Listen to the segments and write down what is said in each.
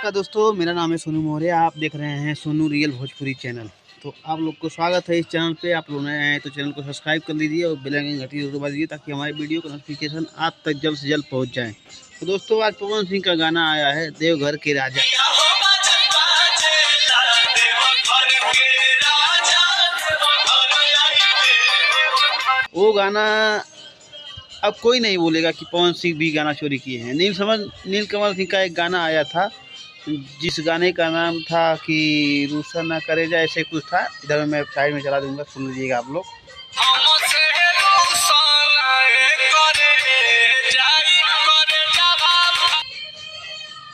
नमस्कार दोस्तों, मेरा नाम है सोनू मौर्य। आप देख रहे हैं सोनू रियल भोजपुरी चैनल। तो आप लोग को स्वागत है इस चैनल पे। आप लोग नए आए तो चैनल को सब्सक्राइब कर लीजिए और बेल आइकन घंटी जरूर दबा दीजिए ताकि हमारे वीडियो का नोटिफिकेशन आप तक जल्द से जल्द पहुंच जाए। तो दोस्तों, आज पवन सिंह का गाना आया है देवघर के राजा। वो गाना अब कोई नहीं बोलेगा कि पवन सिंह भी गाना चोरी किए हैं। नीलकमल सिंह का एक गाना आया था, जिस गाने का नाम था कि रूसा ना करे जा, ऐसे कुछ था। इधर मैं साइड में चला दूंगा, सुन लीजिएगा आप लोग।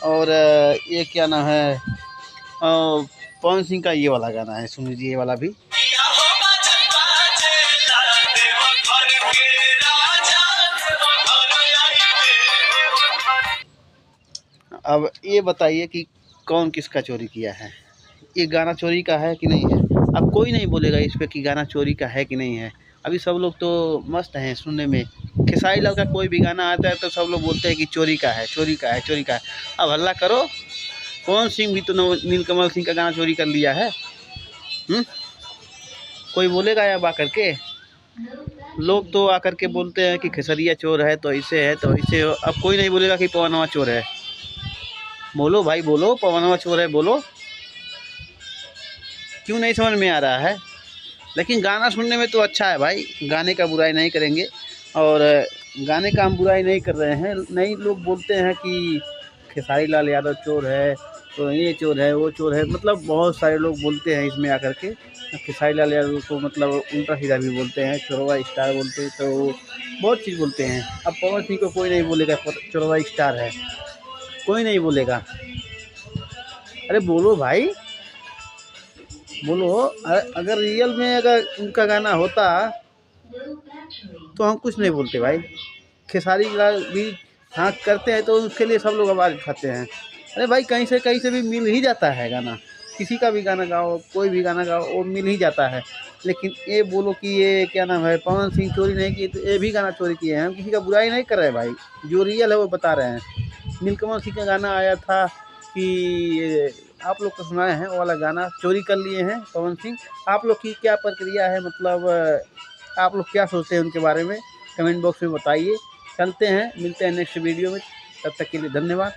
और ये क्या नाम है, पवन सिंह का ये वाला गाना है, सुन लीजिए ये वाला भी। अब ये बताइए कि कौन किसका चोरी किया है। ये गाना चोरी का है कि नहीं है। अब कोई नहीं बोलेगा इस पे कि गाना चोरी का है कि नहीं है। अभी सब लोग तो मस्त हैं सुनने में। खेसारी लाल का कोई भी गाना आता है तो सब लोग बोलते हैं कि चोरी का है, चोरी का है, चोरी का है। अब हल्ला करो, पवन सिंह भी तो नीलकमल सिंह का गाना चोरी कर लिया है। कोई बोलेगा या बा करके? लोग तो आकर के बोलते हैं कि खेसरिया चोर है तो ऐसे है तो ऐसे। अब कोई नहीं बोलेगा कि पवनवा चोर है। बोलो भाई, बोलो, पवनवा चोर है, बोलो। क्यों नहीं समझ में आ रहा है? लेकिन गाना सुनने में तो अच्छा है भाई, गाने का बुराई नहीं करेंगे। और गाने का हम बुराई नहीं कर रहे हैं। नहीं, लोग बोलते हैं कि खेसारी लाल यादव चोर है तो ये चोर है, वो चोर है। मतलब बहुत सारे लोग बोलते हैं इसमें आकर के। खेसारी लाल यादव को मतलब उल्टा सीधा भी बोलते हैं, चोरवा स्टार बोलते हैं, तो बहुत चीज़ बोलते हैं। अब पवन सिंह को कोई नहीं बोलेगा चोरवा स्टार है, कोई नहीं बोलेगा। अरे बोलो भाई, बोलो। अगर रियल में अगर उनका गाना होता तो हम कुछ नहीं बोलते भाई। खेसारी लाल भी हाँ करते हैं तो उसके लिए सब लोग आवाज़ उठाते हैं। अरे भाई, कहीं से भी मिल ही जाता है गाना। किसी का भी गाना गाओ, कोई भी गाना गाओ, वो मिल ही जाता है। लेकिन ये बोलो कि ये क्या नाम है, पवन सिंह चोरी नहीं किए, तो ये भी गाना चोरी किए हैं। हम किसी का बुराई नहीं कर रहे भाई, जो रियल है वो बता रहे हैं। नीलकमल सिंह का गाना आया था कि आप लोग को सुनाए हैं, वो वाला गाना चोरी कर लिए हैं पवन सिंह। आप लोग की क्या प्रक्रिया है, मतलब आप लोग क्या सोचते हैं उनके बारे में, कमेंट बॉक्स में बताइए। चलते हैं, मिलते हैं नेक्स्ट वीडियो में। तब तक के लिए धन्यवाद।